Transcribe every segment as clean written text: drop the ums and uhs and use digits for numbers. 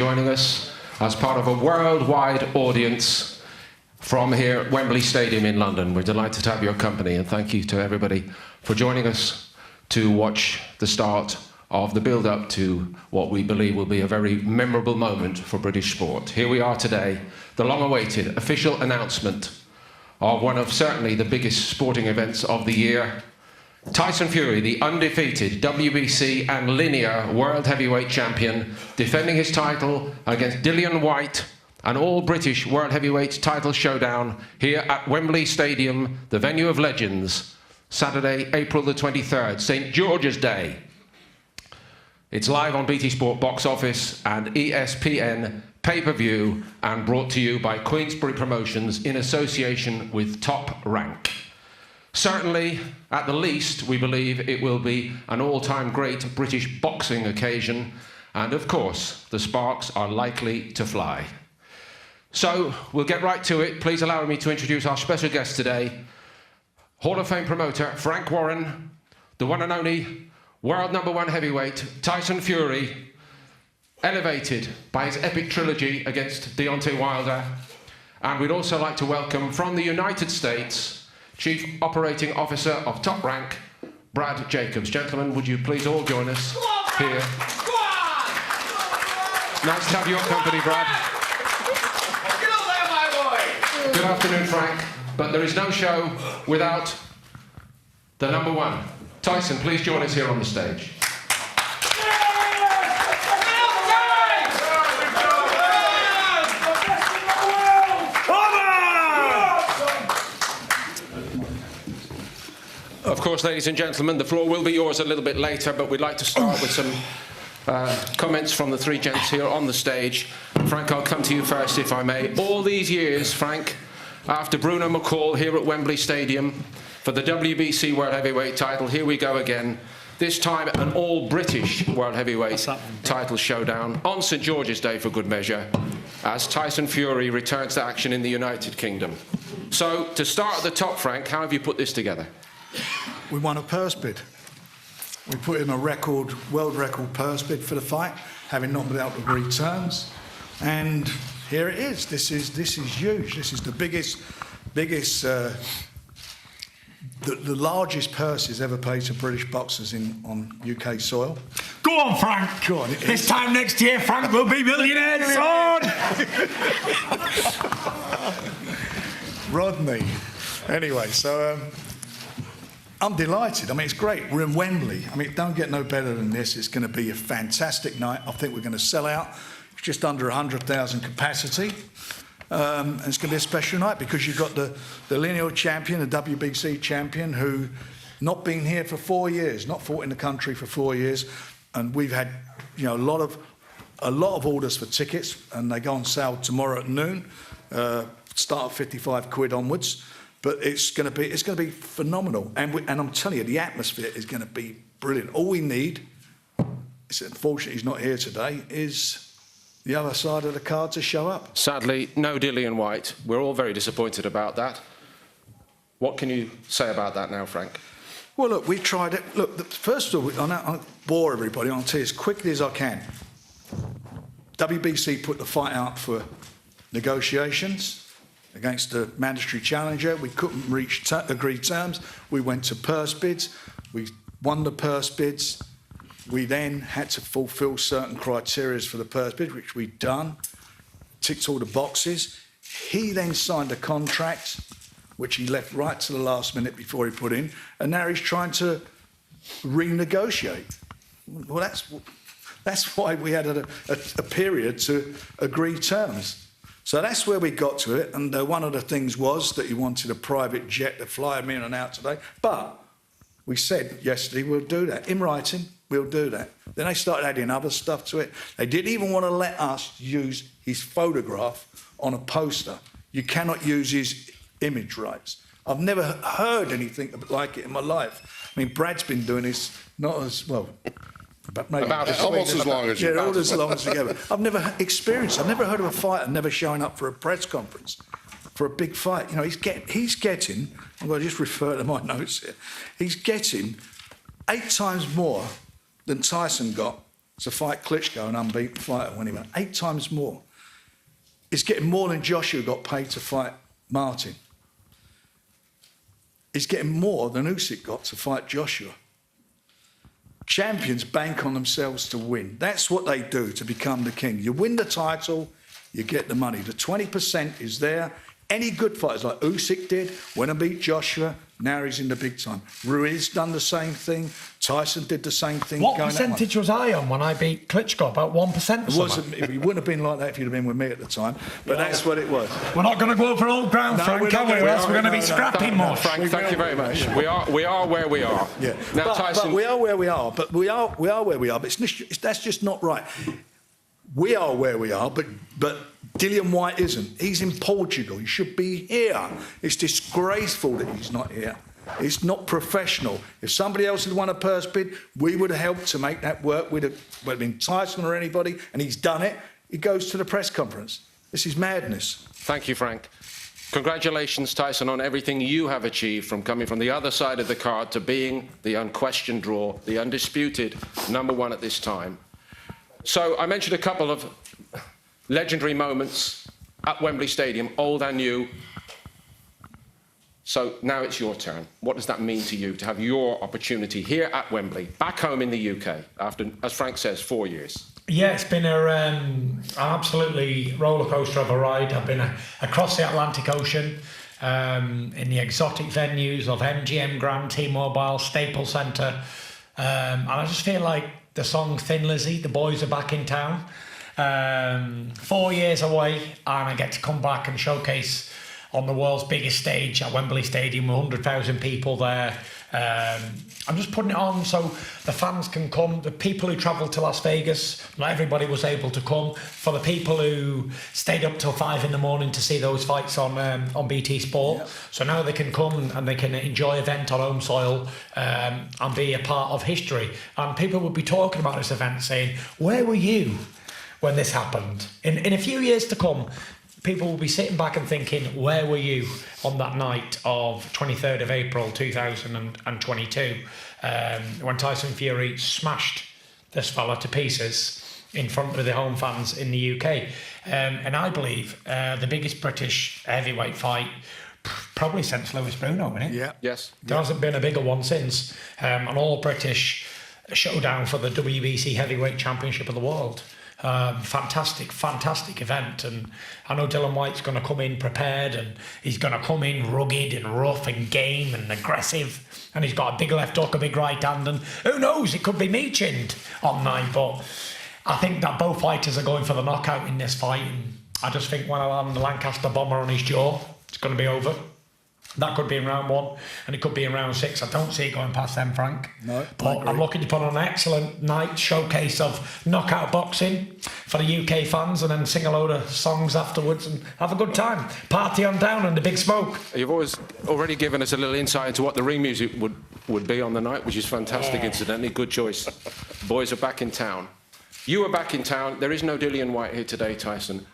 Joining us as part of a worldwide audience from here at Wembley Stadium in London. We're delighted to have your company, and thank you to everybody for joining us to watch the start of the build-up to what we believe will be a very memorable moment for British sport. Here we are today, the long-awaited official announcement of one of certainly the biggest sporting events of the year. Tyson Fury, the undefeated WBC and Lineal World Heavyweight Champion, defending his title against Dillian Whyte, an all-British World Heavyweight title showdown here at Wembley Stadium, the venue of legends, Saturday, April the 23rd, St. George's Day. It's live on BT Sport Box Office and ESPN pay-per-view, and brought to you by Queensberry Promotions in association with Top Rank. Certainly, at the least, we believe it will be an all-time great British boxing occasion, and of course, the sparks are likely to fly. So, we'll get right to it. Please allow me to introduce our special guest today, Hall of Fame promoter Frank Warren, the one and only world #1 heavyweight Tyson Fury, elevated by his epic trilogy against Deontay Wilder. And we'd also like to welcome from the United States, Chief Operating Officer of Top Rank, Brad Jacobs. Gentlemen, would you please all join us here? Nice to have your company, Brad. Get on there, my boy! Good afternoon, Frank. But there is no show without the #1. Tyson, please join us here on the stage. Of course, ladies and gentlemen, the floor will be yours a little bit later, but we'd like to start with some comments from the three gents here on the stage. Frank, I'll come to you first, if I may. All these years, Frank, after Bruno McCall here at Wembley Stadium for the WBC World Heavyweight title, here we go again. This time, an all-British World Heavyweight title showdown on St. George's Day for good measure, as Tyson Fury returns to action in the United Kingdom. So, to start at the top, Frank, how have you put this together? We won a purse bid. We put in a world record purse bid for the fight, having not been able to agree terms. And here it is. This is huge. This is the biggest, the largest purses ever paid to British boxers on UK soil. Go on, Frank. Go on. This time next year, Frank will be millionaires, son! Rodney. Anyway, so I'm delighted. I mean, it's great. We're in Wembley. I mean, don't get no better than this. It's going to be a fantastic night. I think we're going to sell out. It's just under 100,000 capacity. And it's going to be a special night because you've got the Lineal champion, the WBC champion, who not been here for 4 years, not fought in the country for 4 years. And we've had, a lot of orders for tickets, and they go on sale tomorrow at noon. Start at 55 quid onwards. But it's going to be phenomenal, and I'm telling you, the atmosphere is going to be brilliant. All we need, is, unfortunately he's not here today, is the other side of the card to show up. Sadly, no Dillian Whyte. We're all very disappointed about that. What can you say about that now, Frank? Well, look, we tried it. Look, first of all, I'll bore everybody. I'll tell you as quickly as I can. WBC put the fight out for negotiations against the mandatory challenger. We couldn't reach agreed terms. We went to purse bids. We won the purse bids. We then had to fulfil certain criteria for the purse bid, which we'd done, ticked all the boxes. He then signed a contract, which he left right to the last minute before he put in, and now he's trying to renegotiate. Well, that's why we had a period to agree terms. So that's where we got to it, and one of the things was that he wanted a private jet to fly him in and out today, but we said yesterday we'll do that. In writing, we'll do that. Then they started adding other stuff to it. They didn't even want to let us use his photograph on a poster. You cannot use his image rights. I've never heard anything like it in my life. I mean, Brad's been doing this not as well, but maybe almost as long as you. Yeah, all as long as together. I've never heard of a fighter never showing up for a press conference for a big fight. He's getting. I'm going to just refer to my notes here. He's getting 8 times more than Tyson got to fight Klitschko, an unbeaten fighter, when he went 8 times more. He's getting more than Joshua got paid to fight Martin. He's getting more than Usyk got to fight Joshua. Champions bank on themselves to win. That's what they do to become the king. You win the title, you get the money. The 20% is there. Any good fighters, like Usyk did, went and beat Joshua, now he's in the big time. Ruiz done the same thing. Tyson did the same thing. What percentage was I on when I beat Klitschko? About 1%? It wasn't. It wouldn't have been like that if you'd have been with me at the time. But that's what it was. We're not going to go for old ground, No, Frank, we're not. are we? Or else we're going to be scrapping more. Frank, thank you very much. We are where we are. Yeah. Now, Tyson, but we are where we are. But we are where we are. But that's just not right. We are where we are, but Dillian Whyte isn't. He's in Portugal. He should be here. It's disgraceful that he's not here. It's not professional. If somebody else had won a purse bid, we would have helped to make that work. We'd have been Tyson or anybody, and he's done it. He goes to the press conference. This is madness. Thank you, Frank. Congratulations, Tyson, on everything you have achieved, from coming from the other side of the card to being the unquestioned draw, the undisputed #1 at this time. So I mentioned a couple of legendary moments at Wembley Stadium, old and new. So now it's your turn. What does that mean to you to have your opportunity here at Wembley, back home in the UK, after, as Frank says, 4 years? Yeah, it's been an absolutely roller coaster of a ride. I've been across the Atlantic Ocean, in the exotic venues of MGM Grand, T-Mobile, Staples Centre, and I just feel like the song Thin Lizzy, the boys are back in town. 4 years away, and I get to come back and showcase on the world's biggest stage at Wembley Stadium with 100,000 people there. I'm just putting it on so the fans can come. The people who travelled to Las Vegas, not everybody was able to come. For the people who stayed up till 5 in the morning to see those fights on BT Sport, yeah. So now they can come and they can enjoy an event on home soil and be a part of history. And people will be talking about this event saying, where were you when this happened? In a few years to come, people will be sitting back and thinking, where were you on that night of 23rd of April 2022 when Tyson Fury smashed this fella to pieces in front of the home fans in the UK. And I believe the biggest British heavyweight fight probably since Lewis Bruno, isn't it? Yeah. Yes. There hasn't been a bigger one since. An all-British showdown for the WBC Heavyweight Championship of the world. Fantastic event, and I know Dillian Whyte's going to come in prepared, and he's going to come in rugged and rough and game and aggressive, and he's got a big left hook, a big right hand, and who knows, it could be me chinned on night. But I think that both fighters are going for the knockout in this fight, and I just think when I land the Lancaster bomber on his jaw, it's going to be over. That could be in round 1, and it could be in round 6. I don't see it going past them, Frank. No, but I'm looking to put on an excellent night showcase of knockout boxing for the UK fans, and then sing a load of songs afterwards and have a good time. Party on down and the big smoke. You've already given us a little insight into what the ring music would be on the night, which is fantastic, incidentally. Good choice. Boys are back in town. You are back in town. There is no Dillian Whyte here today, Tyson.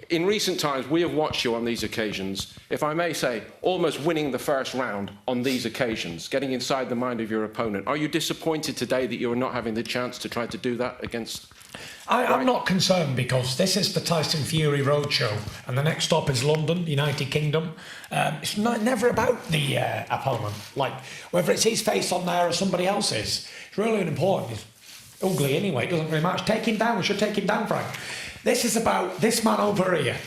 In recent times, we have watched you on these occasions, if I may say, almost winning the first round on these occasions, getting inside the mind of your opponent. Are you disappointed today that you are not having the chance to try to do that against... I'm not concerned, because this is the Tyson Fury Roadshow, and the next stop is London, United Kingdom. It's never about the opponent, like whether it's his face on there or somebody else's. It's really important. It's ugly anyway, it doesn't really matter. Take him down, we should take him down, Frank. This is about this man over here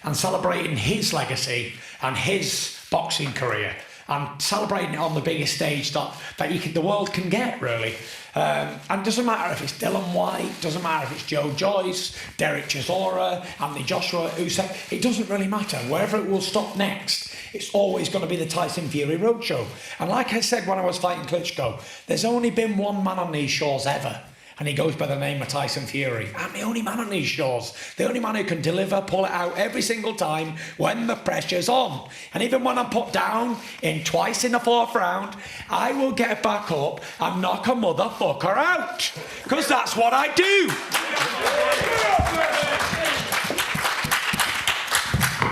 and celebrating his legacy and his boxing career and celebrating it on the biggest stage that the world can get, really. And it doesn't matter if it's Dillian Whyte, doesn't matter if it's Joe Joyce, Derek Chisora, Anthony Joshua, Usyk. It doesn't really matter. Wherever it will stop next, it's always going to be the Tyson Fury Roadshow. And like I said when I was fighting Klitschko, there's only been one man on these shores ever, and he goes by the name of Tyson Fury. I'm the only man on these shores. The only man who can deliver, pull it out every single time when the pressure's on. And even when I'm put down twice in the 4th round, I will get back up and knock a motherfucker out. Because that's what I do.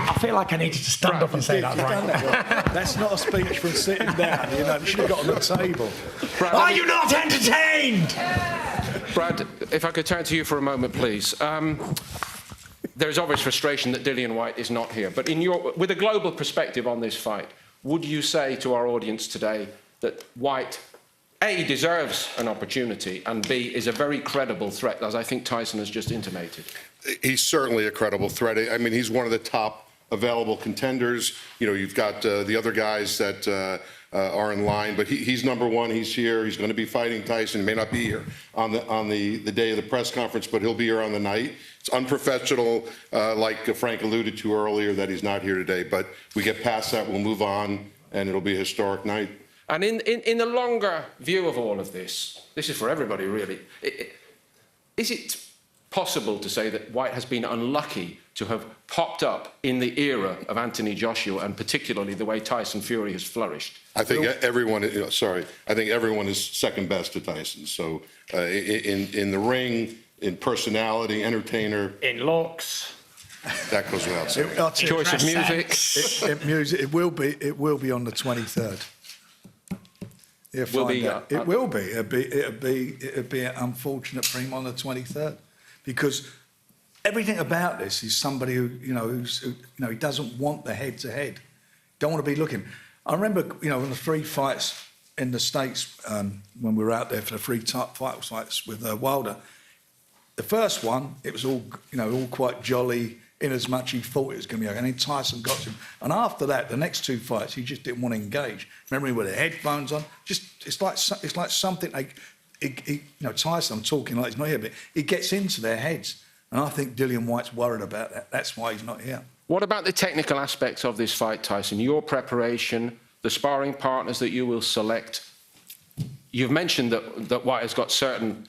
I feel like I needed to stand up and say that, right? That's not a speech from sitting down, you know. You should have got on the table. Are you not entertained? Brad, if I could turn to you for a moment, please. There is obvious frustration that Dillian Whyte is not here, but with a global perspective on this fight, would you say to our audience today that Whyte, A, deserves an opportunity, and B, is a very credible threat, as I think Tyson has just intimated? He's certainly a credible threat. I mean, he's one of the top available contenders. You know, you've got the other guys that are in line, but he's number one. He's here. He's going to be fighting Tyson. He may not be here on the day of the press conference, but he'll be here on the night. It's unprofessional, like Frank alluded to earlier, that he's not here today. But we get past that, we'll move on, and it'll be a historic night. And in the longer view of all of this is for everybody, really. Is it possible to say that Whyte has been unlucky to have popped up in the era of Anthony Joshua, and particularly the way Tyson Fury has flourished? I think everyone, I think everyone is second best to Tyson. So in the ring, in personality, entertainer, In looks. that goes without saying. Choice of music. Music. It will be on the 23rd. It will be. It'll be an unfortunate for him on the 23rd, because everything about this is somebody who he doesn't want the head-to-head. Don't want to be looking. I remember in the 3 fights in the States when we were out there for the 3 fights with Wilder. The first one, it was all quite jolly, in as much he thought it was going to be okay. And then Tyson got to him. And after that, the next 2 fights, he just didn't want to engage. Remember him with the headphones on? It's like something Tyson, I'm talking like he's not here, but he gets into their heads. And I think Dillian Whyte's worried about that. That's why he's not here. What about the technical aspects of this fight, Tyson? Your preparation, the sparring partners that you will select. You've mentioned that Whyte has got certain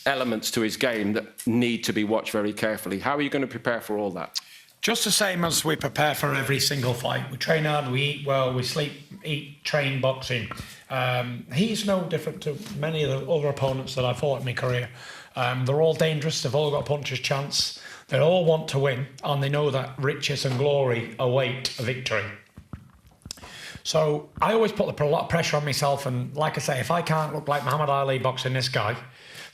elements to his game that need to be watched very carefully. How are you going to prepare for all that? Just the same as we prepare for every single fight. We train hard, we eat well, we sleep, eat, train boxing. He's no different to many of the other opponents that I've fought in my career. They're all dangerous, they've all got a puncher's chance. They all want to win, and they know that riches and glory await a victory. So I always put a lot of pressure on myself, and like I say, if I can't look like Muhammad Ali boxing this guy,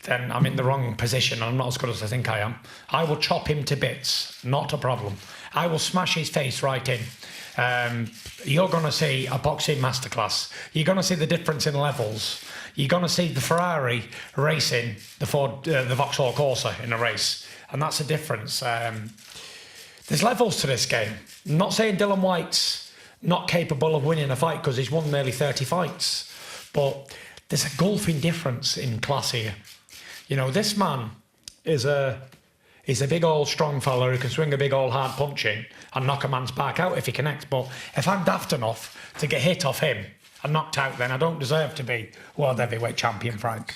then I'm in the wrong position and I'm not as good as I think I am. I will chop him to bits, not a problem. I will smash his face right in. You're going to see a boxing masterclass. You're going to see the difference in levels. You're going to see the Ferrari racing the Vauxhall Corsa in a race. And that's the difference. There's levels to this game. I'm not saying Dillian Whyte's not capable of winning a fight, because he's won nearly 30 fights. But there's a gulfing difference in class here. This man is a big old strong fella who can swing a big old hard punch in and knock a man's back out if he connects. But if I'm daft enough to get hit off him and knocked out, then I don't deserve to be world heavyweight champion, Frank.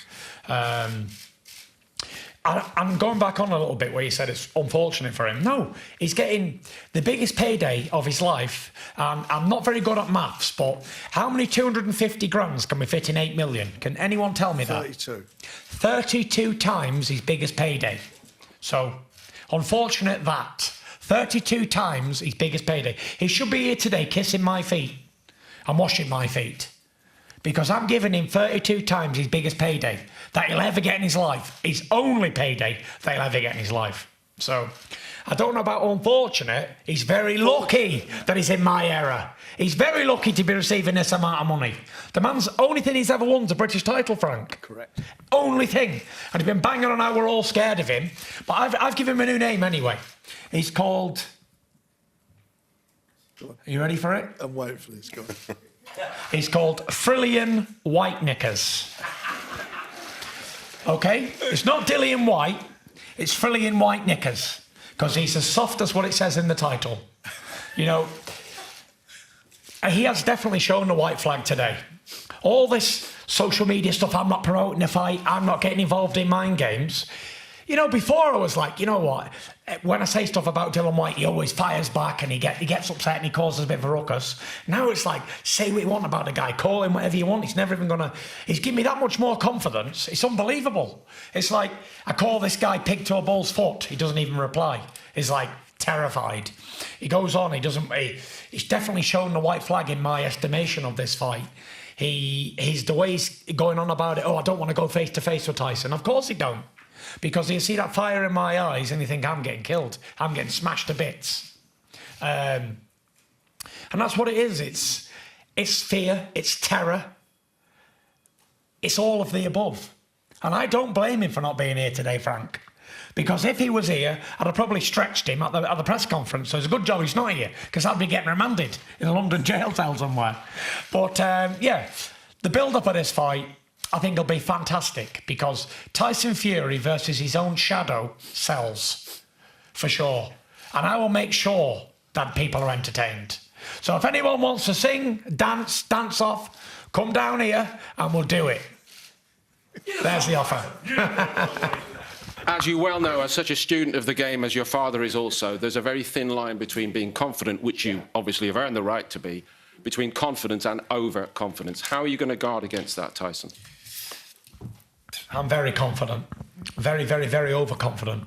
I'm going back on a little bit where you said it's unfortunate for him. No, he's getting the biggest payday of his life. I'm not very good at maths, but how many 250 grands can we fit in 8 million? Can anyone tell me that? 32. 32 times his biggest payday. So, unfortunate that. 32 times his biggest payday. He should be here today kissing my feet and washing my feet, because I'm giving him 32 times his biggest payday that he'll ever get in his life. His only payday that he'll ever get in his life. So, I don't know about unfortunate. He's very lucky that he's in my era. He's very lucky to be receiving this amount of money. The man's only thing he's ever won is a British title, Frank. Correct. Only thing. And he's been banging on how we're all scared of him. But I've given him a new name anyway. He's called... Are you ready for it? I'm waiting for this guy. He's called Frillian White Knickers. Okay? It's not Dillian Whyte. It's Frillian White Knickers. Because he's as soft as what it says in the title. He has definitely shown the white flag today. All this social media stuff, I'm not promoting the fight, I'm not getting involved in mind games. Before I was like, you know what? When I say stuff about Dillian Whyte, he always fires back and he gets upset and he causes a bit of a ruckus. Now it's like, say what you want about the guy, call him whatever you want. He's never even he's given me that much more confidence. It's unbelievable. It's like, I call this guy pig to a bull's foot. He doesn't even reply. He's like terrified. He goes on, he's definitely shown the white flag in my estimation of this fight. He's the way he's going on about it. Oh, I don't want to go face to face with Tyson. Of course he don't, because you see that fire in my eyes and you think I'm getting killed. I'm getting smashed to bits, and that's what it is. It's fear. It's terror. It's all of the above. And I don't blame him for not being here today, Frank. Because if he was here, I'd have probably stretched him at the press conference. So it's a good job he's not here, because I'd be getting remanded in a London jail cell somewhere. But yeah, the build-up of this fight, I think will be fantastic, because Tyson Fury versus his own shadow sells, for sure. And I will make sure that people are entertained. So if anyone wants to sing, dance off, come down here and we'll do it. There's the offer. As you well know, as such a student of the game as your father is also, there's a very thin line between being confident, which you obviously have earned the right to be, between confidence and overconfidence. How are you going to guard against that, Tyson? I'm very confident. Very, very, very overconfident.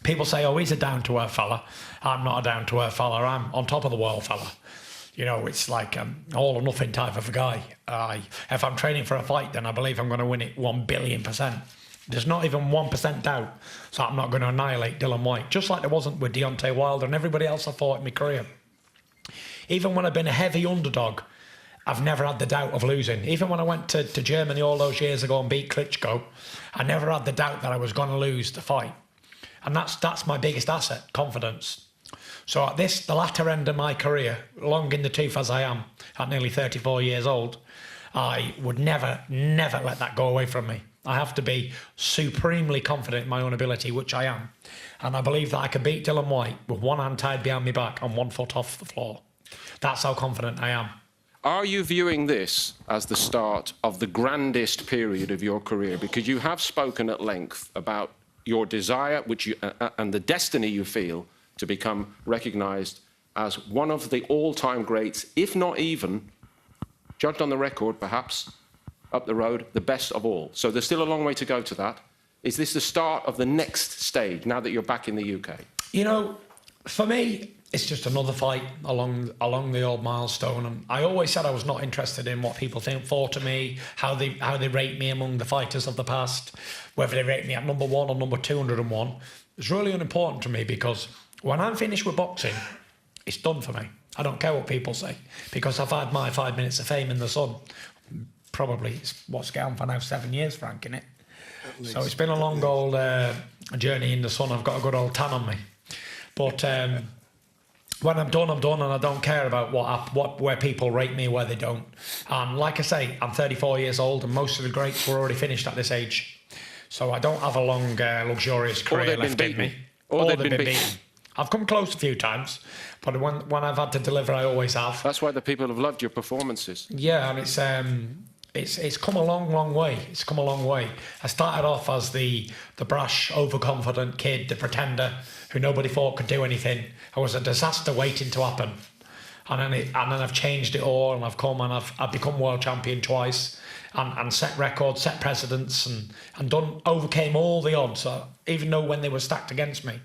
People say, oh, he's a down-to-earth fella. I'm not a down-to-earth fella. I'm on top of the world fella. You know, it's like all or nothing type of a guy. If I'm training for a fight, then I believe I'm going to win it 1 billion%. There's not even 1% doubt. So I'm not going to annihilate Dillian Whyte, just like there wasn't with Deontay Wilder and everybody else I fought in my career. Even when I've been a heavy underdog, I've never had the doubt of losing. Even when I went to Germany all those years ago and beat Klitschko, I never had the doubt that I was going to lose the fight. And that's my biggest asset, confidence. So at the latter end of my career, long in the tooth as I am, at nearly 34 years old, I would never let that go away from me. I have to be supremely confident in my own ability, which I am. And I believe that I can beat Dillian Whyte with one hand tied behind my back and 1 foot off the floor. That's how confident I am. Are you viewing this as the start of the grandest period of your career? Because you have spoken at length about your desire, and the destiny you feel to become recognised as one of the all-time greats, if not even, judged on the record, perhaps, up the road, the best of all. So there's still a long way to go to that. Is this the start of the next stage, now that you're back in the UK? You know, for me, it's just another fight along the old milestone. And I always said I was not interested in what people thought of me, how they rate me among the fighters of the past, whether they rate me at number 1 or number 201. It's really unimportant to me, because when I'm finished with boxing, it's done for me. I don't care what people say, because I've had my 5 minutes of fame in the sun. Probably it's what's going on for now 7 years, Frank, innit? So it's been a long old journey in the sun. I've got a good old tan on me. But when I'm done, and I don't care about where people rate me, where they don't. And like I say, I'm 34 years old, and most of the greats were already finished at this age. So I don't have a long, luxurious career left in me. Or they've been beaten. I've come close a few times, but when I've had to deliver, I always have. That's why the people have loved your performances. Yeah, and it's come a long way. It's come a long way. I started off as the brash, overconfident kid, the pretender, who nobody thought could do anything. I was a disaster waiting to happen. And then I've changed it all, and I've come and I've become world champion twice, and set records, set precedents, and overcame all the odds. So even though when they were stacked against me,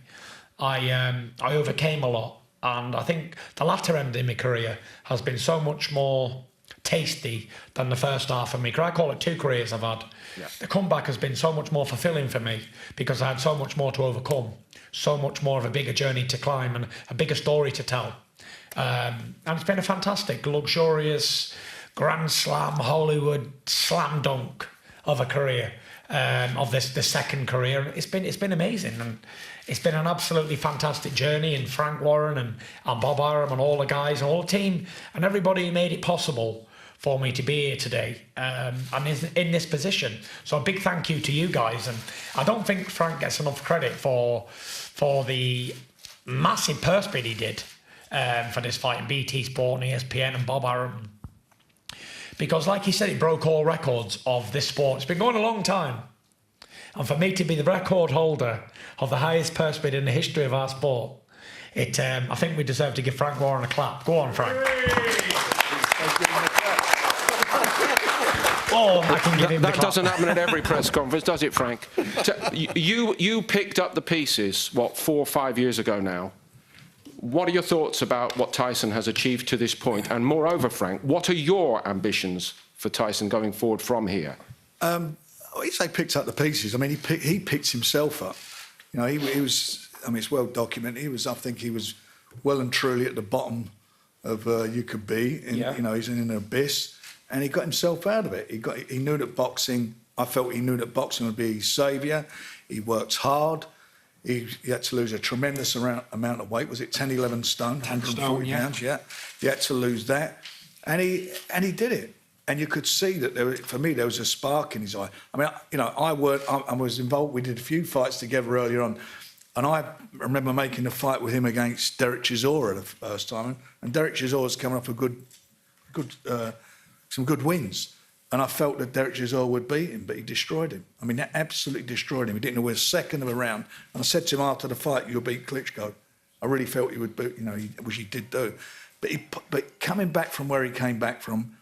I overcame a lot. And I think the latter end in my career has been so much more tasty than the first half of me. I call it 2 careers I've had. Yeah. The comeback has been so much more fulfilling for me, because I had so much more to overcome, so much more of a bigger journey to climb and a bigger story to tell. And it's been a fantastic, luxurious, Grand Slam, Hollywood slam dunk of a career, of the second career. It's been amazing, and it's been an absolutely fantastic journey. And Frank Warren and Bob Arum and all the guys, and all the team, and everybody who made it possible for me to be here today, and in this position. So a big thank you to you guys. And I don't think Frank gets enough credit for the massive purse bid he did for this fight in BT Sport and ESPN and Bob Arum. Because like he said, it broke all records of this sport. It's been going a long time. And for me to be the record holder of the highest purse bid in the history of our sport, I think we deserve to give Frank Warren a clap. Go on, Frank. I can give him that doesn't happen at every press conference, does it, Frank? So you picked up the pieces, 4 or 5 years ago now. What are your thoughts about what Tyson has achieved to this point? And moreover, Frank, what are your ambitions for Tyson going forward from here? He say picked up the pieces. I mean, he picked himself up. You know, he was. I mean, it's well documented. I think he was well and truly at the bottom of you could be. You know, he's in an abyss, and he got himself out of it. He knew that boxing. I felt he knew that boxing would be his saviour. He worked hard. He had to lose a tremendous amount of weight. Was it 10, 11 stone, 140 pounds? Yeah. He had to lose that, and he did it. And you could see that for me there was a spark in his eye. I mean, you know, I was involved. We did a few fights together earlier on, and I remember making a fight with him against Derek Chisora the first time. And Derek Chisora's coming off some good wins, and I felt that Derek Chisora would beat him, but he destroyed him. I mean, that absolutely destroyed him. He didn't know where a second of a round. And I said to him after the fight, "You'll beat Klitschko." I really felt he would beat. You know, which he did do. But coming back from where he came back from.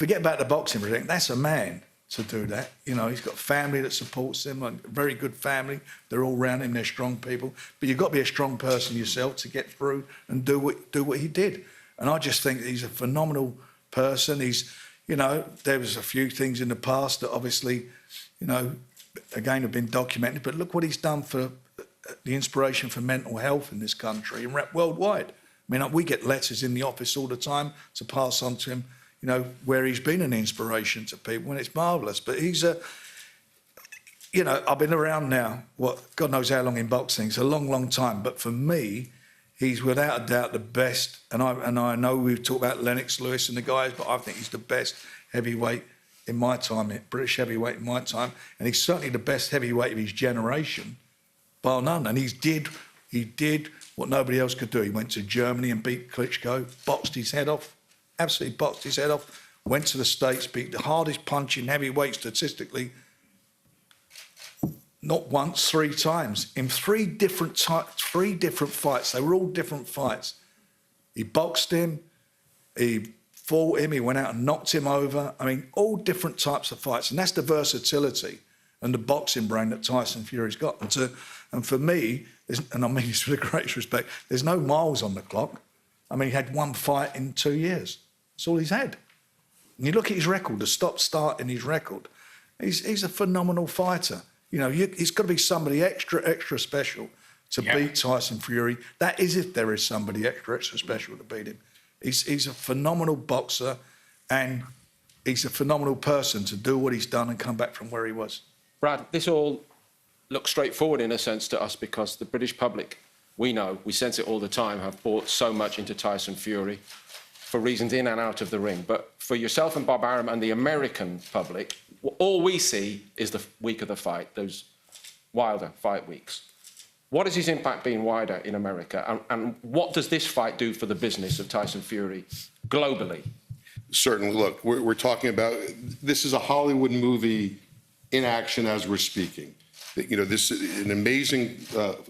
Forget about the boxing, really. That's a man to do that. You know, he's got family that supports him, a very good family. They're all around him. They're strong people. But you've got to be a strong person yourself to get through and do what he did. And I just think he's a phenomenal person. You know, there was a few things in the past that obviously, you know, again have been documented. But look what he's done for the inspiration for mental health in this country and worldwide. I mean, we get letters in the office all the time to pass on to him. You know, where he's been an inspiration to people, and it's marvellous. But he's you know, I've been around now, God knows how long in boxing. It's a long, long time. But for me, he's without a doubt the best. And I know we've talked about Lennox Lewis and the guys, but I think he's the best heavyweight in my time, British heavyweight in my time. And he's certainly the best heavyweight of his generation, bar none. And he did what nobody else could do. He went to Germany and beat Klitschko, boxed his head off. Absolutely boxed his head off, went to the States, beat the hardest punching heavyweight statistically, not once, 3 times, in 3 different fights. They were all different fights. He boxed him, he fought him, he went out and knocked him over. I mean, all different types of fights. And that's the versatility and the boxing brain that Tyson Fury's got. And for me, and I mean this with the greatest respect, there's no miles on the clock. I mean, he had 1 fight in 2 years. That's all he's had. And you look at his record, the stop-start in his record, he's a phenomenal fighter. You know, he's got to be somebody extra special to beat Tyson Fury. That is if there is somebody extra special to beat him. He's a phenomenal boxer, and he's a phenomenal person to do what he's done and come back from where he was. Brad, this all looks straightforward in a sense to us because the British public, we know, we sense it all the time, have bought so much into Tyson Fury for reasons in and out of the ring. But for yourself and Bob Arum and the American public, all we see is the week of the fight, those Wilder fight weeks. What has his impact been wider in America? And what does this fight do for the business of Tyson Fury globally? Certainly. Look, we're talking about, this is a Hollywood movie in action as we're speaking. You know, this is an amazing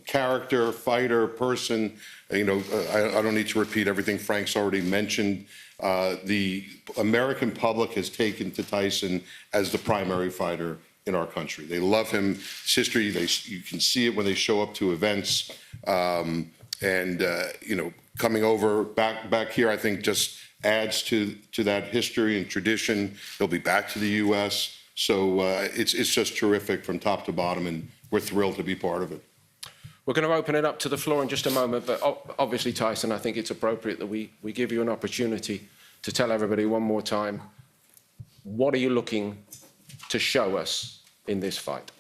character, fighter, person. You know, I don't need to repeat everything Frank's already mentioned. The American public has taken to Tyson as the primary fighter in our country. They love him. His history, you can see it when they show up to events. You know, coming over back here, I think just adds to that history and tradition. He'll be back to the U.S., so it's just terrific from top to bottom, and we're thrilled to be part of it. We're going to open it up to the floor in just a moment, but obviously, Tyson, I think it's appropriate that we give you an opportunity to tell everybody one more time, what are you looking to show us in this fight?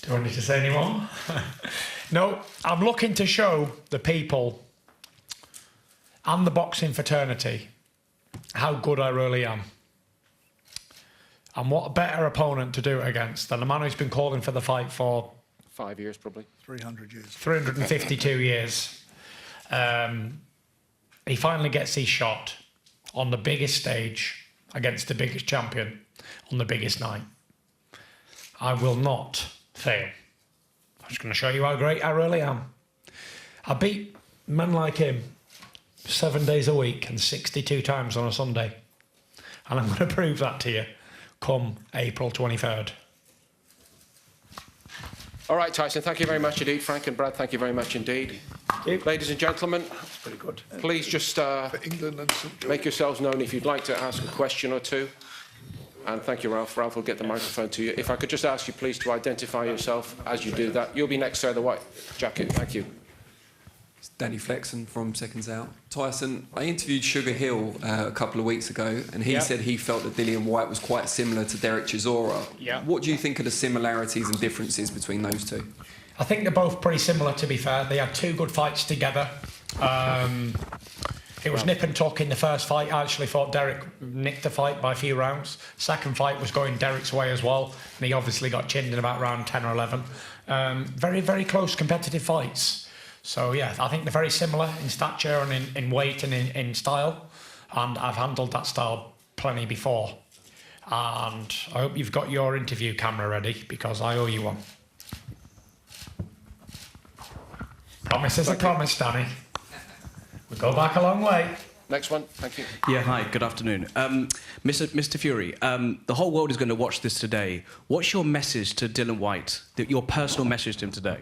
Do I need to say any more? No, I'm looking to show the people and the boxing fraternity how good I really am. And what a better opponent to do it against than a man who's been calling for the fight for 5 years, probably. 300 years. 352 years. He finally gets his shot on the biggest stage against the biggest champion on the biggest night. I will not fail. I'm just going to show you how great I really am. I beat men like him 7 days a week and 62 times on a Sunday. And I'm going to prove that to you come April 23rd. All right, Tyson, thank you very much indeed. Frank and Brad, thank you very much indeed. Ladies and gentlemen, Pretty good. please just For England and St George. make yourselves known if you'd like to ask a question or two. And thank you, Ralph. Ralph will get the microphone to you. If I could just ask you, please, to identify yourself as you do that. You'll be next, sir, the white jacket. Thank you. It's Danny Flexen from Seconds Out. Tyson, I interviewed Sugar Hill a couple of weeks ago, and he said he felt that Dillian Whyte was quite similar to Derek Chisora. Yeah. What do you think of the similarities and differences between those two? I think they're both pretty similar, to be fair. They had 2 good fights together. It was nip and tuck in the first fight. I actually thought Derek nicked the fight by a few rounds. Second fight was going Derek's way as well, and he obviously got chinned in about round 10 or 11. Very, very close competitive fights. So, yeah, I think they're very similar in stature and in weight and in style. And I've handled that style plenty before. And I hope you've got your interview camera ready, because I owe you one. Promise is a promise, Danny. We go back a long way. Next one. Thank you. Yeah, hi, good afternoon. Mr. Fury, the whole world is going to watch this today. What's your message to Dillian Whyte, your personal message to him today?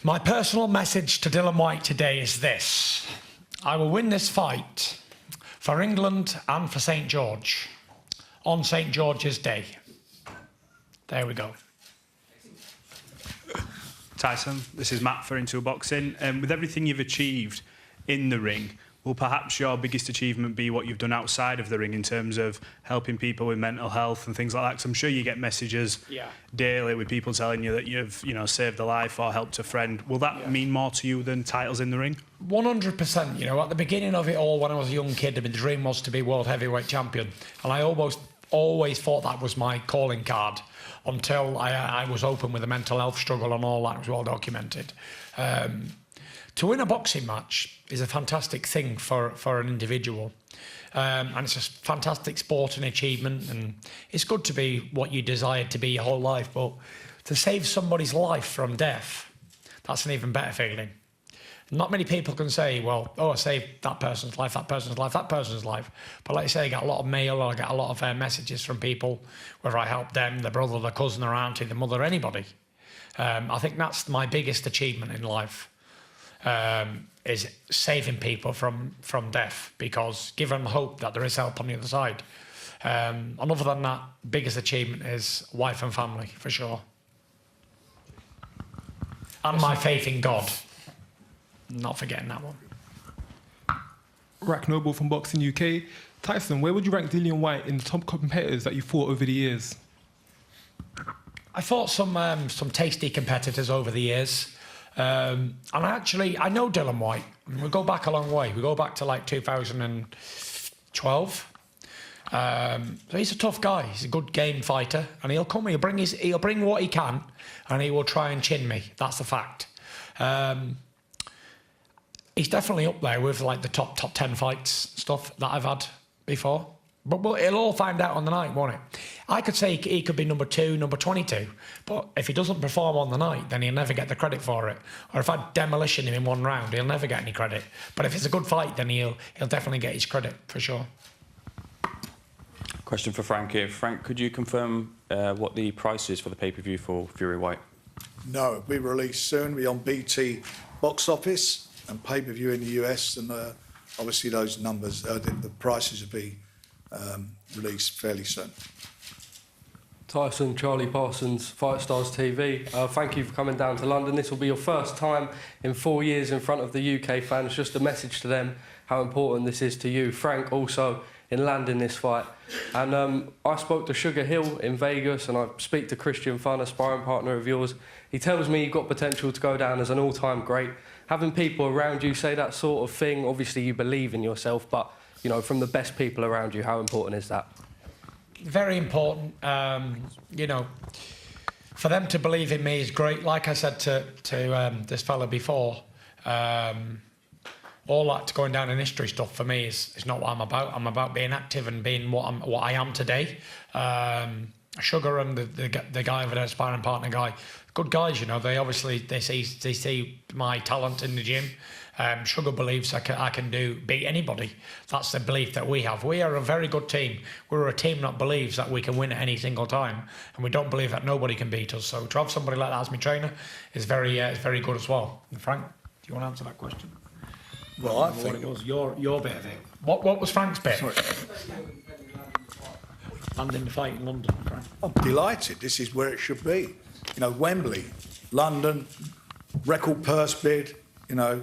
My personal message to Dillian Whyte today is this. I will win this fight for England and for St George on St George's Day. There we go. Tyson, this is Matt for Into a Boxing. With everything you've achieved in the ring, will perhaps your biggest achievement be what you've done outside of the ring in terms of helping people with mental health and things like that? 'Cause I'm sure you get messages daily with people telling you that you've, saved a life or helped a friend. Will that mean more to you than titles in the ring? 100%. At the beginning of it all, when I was a young kid, the dream was to be world heavyweight champion, and I always thought that was my calling card until I was open with a mental health struggle, and all that was well documented. To win a boxing match is a fantastic thing for an individual. And it's a fantastic sport and achievement, and it's good to be what you desired to be your whole life, but to save somebody's life from death, that's an even better feeling. Not many people can say, well, I saved that person's life, that person's life, that person's life. But like I say, I get a lot of mail, or I get a lot of messages from people, whether I help them, their brother, their cousin, their auntie, their mother, anybody. I think that's my biggest achievement in life, is saving people from death, because give them hope that there is help on the other side. And other than that, biggest achievement is wife and family, for sure. And my faith in God. Not forgetting that one. Rack Noble from Boxing UK. Tyson, where would you rank Dillian Whyte in the top competitors that you fought over the years? I fought some tasty competitors over the years. And I know Dillian Whyte. We go back a long way. We go back to like 2012. So he's a tough guy. He's a good game fighter, and he'll bring what he can, and he will try and chin me. That's a fact. He's definitely up there with like the top 10 fights stuff that I've had before. But it'll all find out on the night, won't it? I could say he could be number 2, number 22, but if he doesn't perform on the night, then he'll never get the credit for it. Or if I demolition him in one round, he'll never get any credit. But if it's a good fight, then he'll definitely get his credit, for sure. Question for Frank here. Frank, could you confirm what the price is for the pay-per-view for Fury-Whyte? No, it'll be released soon. We'll be on BT box office and pay-per-view in the US, and obviously those numbers, the prices will be released fairly soon. Tyson, Charlie Parsons, Fight Stars TV. Thank you for coming down to London. This will be your first time in 4 years in front of the UK fans. Just a message to them how important this is to you. Frank also in landing this fight. And I spoke to Sugar Hill in Vegas, and I speak to Christian Funn, a sparring partner of yours. He tells me you've got potential to go down as an all-time great. Having people around you say that sort of thing, obviously you believe in yourself, but from the best people around you, how important is that? Very important. For them to believe in me is great. Like I said to this fella before, all that going down in history stuff for me is not what I'm about. I'm about being active and being what I am today. And Sugar and the guy over there, sparring partner guy, good guys, you know. They see my talent in the gym. Sugar believes I can beat anybody. That's the belief that we have. We are a very good team. We're a team that believes that we can win at any single time, and we don't believe that nobody can beat us. So to have somebody like that as my trainer is very good as well. And Frank, do you want to answer that question? Well, I think it was your bit of it. What was Frank's bit? Sorry. Landing the fight in London, Frank. I'm delighted. This is where it should be. You know, Wembley, London, record purse bid, you know,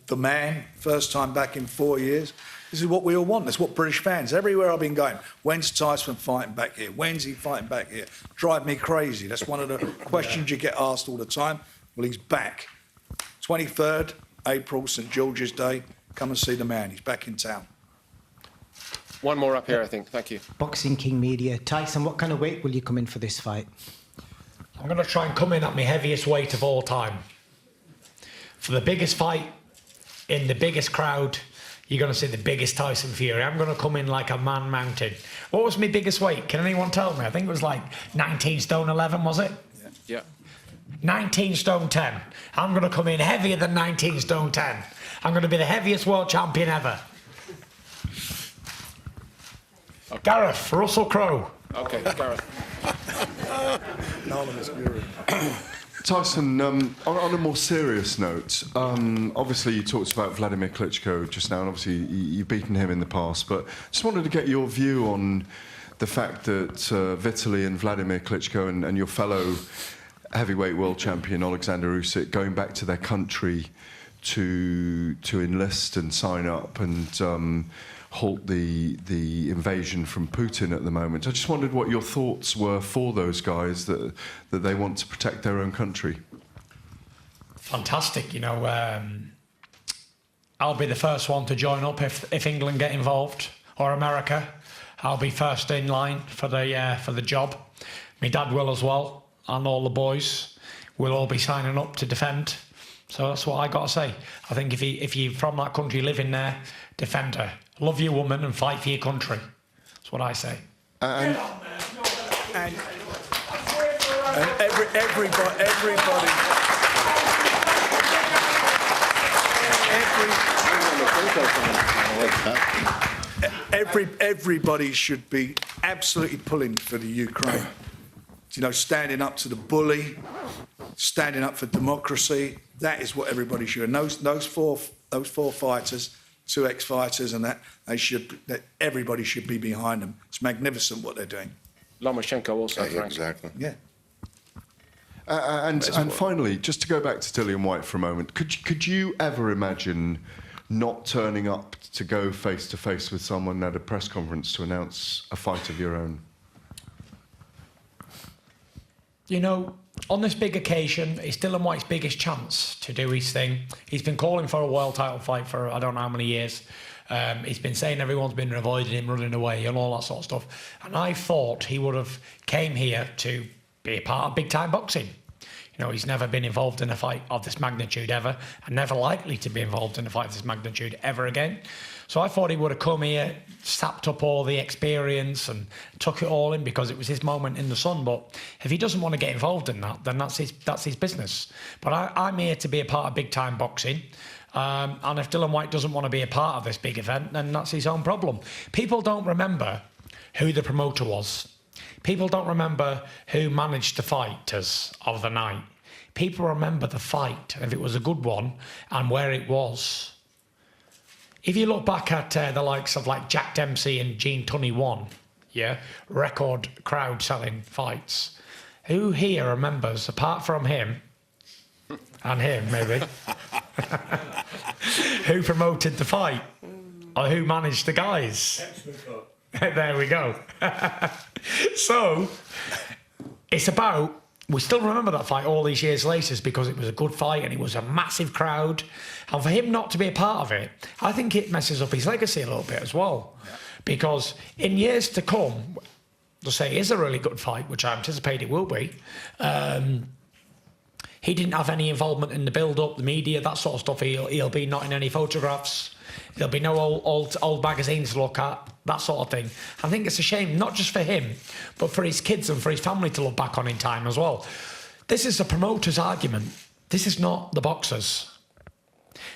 the man, first time back in 4 years. This is what we all want. That's what British fans, everywhere I've been going, when's Tyson fighting back here? When's he fighting back here? Drive me crazy. That's one of the questions you get asked all the time. Well, he's back. 23rd April, St George's Day. Come and see the man. He's back in town. One more up here, I think. Thank you. Boxing King Media. Tyson, what kind of weight will you come in for this fight? I'm going to try and come in at my heaviest weight of all time. For the biggest fight, in the biggest crowd, you're going to see the biggest Tyson Fury. I'm going to come in like a man mounted. What was my biggest weight? Can anyone tell me? I think it was like 19 stone 11, was it? Yeah. 19 stone 10. I'm going to come in heavier than 19 stone 10. I'm going to be the heaviest world champion ever. Okay. Gareth, Russell Crowe. Okay, Gareth. Anonymous Fury. Tyson, on a more serious note, obviously you talked about Vladimir Klitschko just now, and obviously you've beaten him in the past, but just wanted to get your view on the fact that Vitaly and Vladimir Klitschko and your fellow heavyweight world champion Alexander Usyk going back to their country to enlist and sign up and halt the invasion from Putin at the moment. I just wondered what your thoughts were for those guys that they want to protect their own country. Fantastic, you know. I'll be the first one to join up if England get involved, or America. I'll be first in line for the job. My dad will as well, and all the boys will all be signing up to defend. So that's what I got to say. I think if you're from that country, living there, defend her. Love your woman and fight for your country. That's what I say. And everybody should be absolutely pulling for the Ukraine. You know, standing up to the bully, standing up for democracy. That is what everybody should. And those four fighters, 2 ex-fighters, and that everybody should be behind them. It's magnificent what they're doing. Lomachenko also, Yeah, exactly. Yeah. And finally, just to go back to Dillian Whyte for a moment, could you ever imagine not turning up to go face to face with someone at a press conference to announce a fight of your own? You know, on this big occasion, it's Dillian Whyte's biggest chance to do his thing. He's been calling for a world title fight for I don't know how many years. He's been saying everyone's been avoiding him, running away and all that sort of stuff. And I thought he would have came here to be a part of big-time boxing. You know, he's never been involved in a fight of this magnitude ever, and never likely to be involved in a fight of this magnitude ever again. So I thought he would have come here, sapped up all the experience and took it all in because it was his moment in the sun. But if he doesn't want to get involved in that, then that's his business. But I'm here to be a part of big-time boxing. And if Dillian Whyte doesn't want to be a part of this big event, then that's his own problem. People don't remember who the promoter was. People don't remember who managed the fighters of the night. People remember the fight, if it was a good one, and where it was. If you look back at the likes of like Jack Dempsey and Gene Tunney 1, yeah, record crowd selling fights, who here remembers, apart from him, and him maybe, who promoted the fight? Or who managed the guys? There we go. So, it's about, we still remember that fight all these years later because it was a good fight and it was a massive crowd. And for him not to be a part of it, I think it messes up his legacy a little bit as well. Yeah. Because in years to come, they'll say it is a really good fight, which I anticipate it will be. He didn't have any involvement in the build-up, the media, that sort of stuff. He'll be not in any photographs. There'll be no old magazines to look at, that sort of thing. I think it's a shame, not just for him, but for his kids and for his family to look back on in time as well. This is the promoter's argument. This is not the boxer's.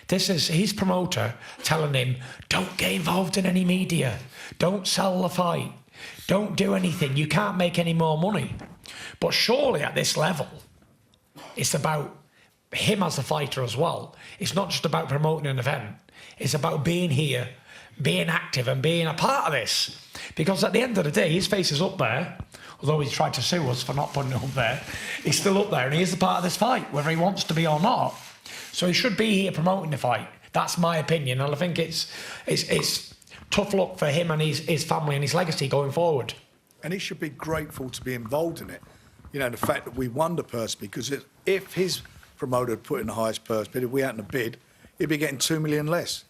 This is his promoter telling him, don't get involved in any media. Don't sell the fight. Don't do anything. You can't make any more money. But surely at this level, it's about him as a fighter as well. It's not just about promoting an event. It's about being here, being active and being a part of this. Because at the end of the day, his face is up there. Although he's tried to sue us for not putting it up there, he's still up there and he is a part of this fight, whether he wants to be or not. So he should be here promoting the fight. That's my opinion, and I think it's tough luck for him and his family and his legacy going forward. And he should be grateful to be involved in it. You know, the fact that we won the purse bid, because if his promoter had put in the highest purse bid, if we hadn't bid, he'd be getting 2 million less.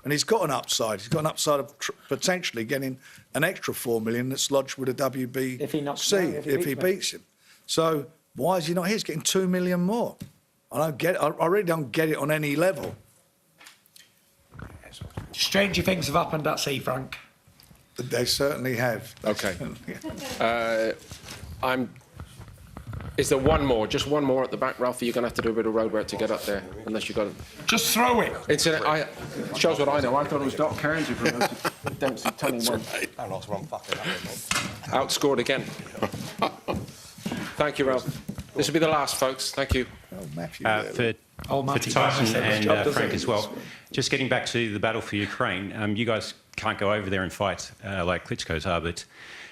And he's got an upside. He's got an upside of potentially getting an extra 4 million that's lodged with the WBC if he beats him. So why is he not here? He's getting 2 million more. I don't get it. I really don't get it on any level. Stranger things have happened at sea, Frank. They certainly have. Okay. Is there one more? Just one more at the back, Ralphie? You're going to have to do a bit of road work to get up there, unless you've got it. Just throw it. Shows what I know. I thought it was Doc Kearns who promoted Dempsey Tunney one. Outscored again. Thank you, Ralph. This will be the last, folks. Thank you. For Tyson and Frank as well. Just getting back to the battle for Ukraine, you guys can't go over there and fight like Klitschko's are, but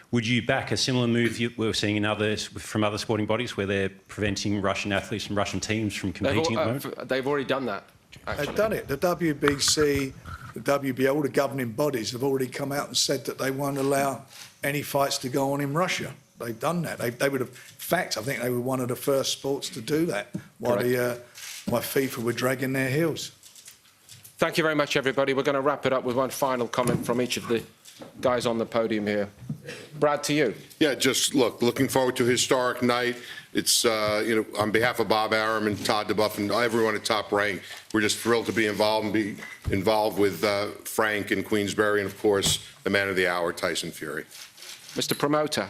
would you back a similar move we're seeing from other sporting bodies where they're preventing Russian athletes and Russian teams from competing at the moment? They've already done that, actually. They've done it. The WBC, the WBA, all the governing bodies have already come out and said that they won't allow any fights to go on in Russia. They've done that. They would have, in fact, I think they were one of the first sports to do that while FIFA were dragging their heels. Thank you very much, everybody. We're going to wrap it up with one final comment from each of the guys on the podium here. Brad, to you. Yeah, just looking forward to a historic night. It's, on behalf of Bob Arum and Todd DeBuff and everyone at Top Rank, we're just thrilled to be involved with Frank and Queensberry and, of course, the man of the hour, Tyson Fury. Mr. Promoter.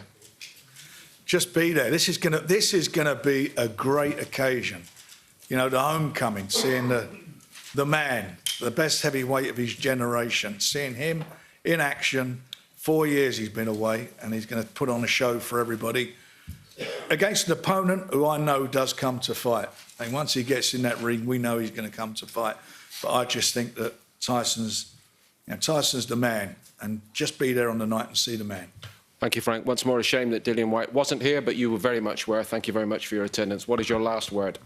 Just be there. This is gonna be a great occasion. You know, the homecoming, seeing the man, the best heavyweight of his generation, seeing him in action. 4 years he's been away, and he's going to put on a show for everybody against an opponent who I know does come to fight. And once he gets in that ring, we know he's going to come to fight. But I just think that Tyson's the man, and just be there on the night and see the man. Thank you, Frank. Once more, a shame that Dillian Whyte wasn't here, but you were very much were. Thank you very much for your attendance. What is your last word?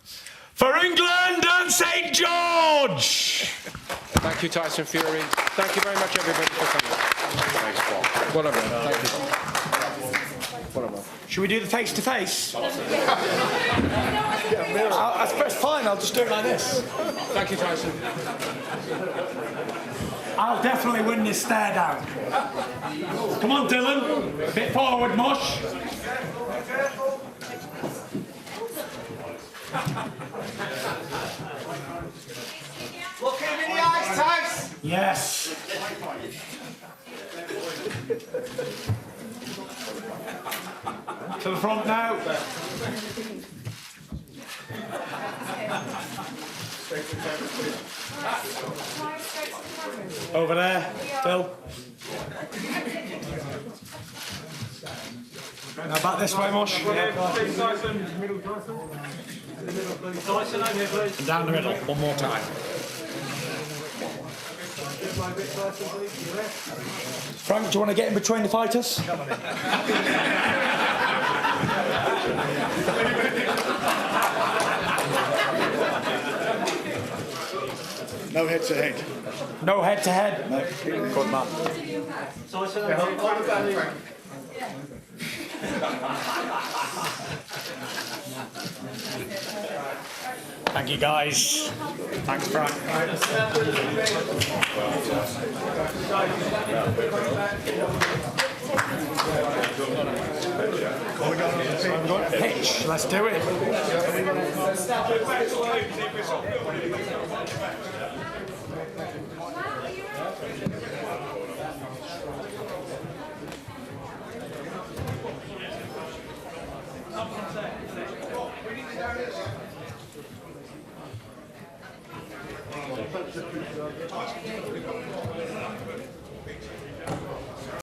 For England and St. George! Thank you, Tyson Fury. Thank you very much, everybody, for coming. Thanks, Paul. Well done, thank you. Well done. Should we do the face-to-face? That's fine, I'll just do it like this. Thank you, Tyson. I'll definitely win this stare down. Come on, Dylan. A bit forward, mush. Look him in the eyes, Tyson. Yes. To the front now. Over there, Bill. Now back this way, Mosh. And down the middle, one more time. Frank, do you want to get in between the fighters? No head-to-head. No head-to-head? No. Good man. Thank you, guys. Thanks, Frank. Pitch, let's do it.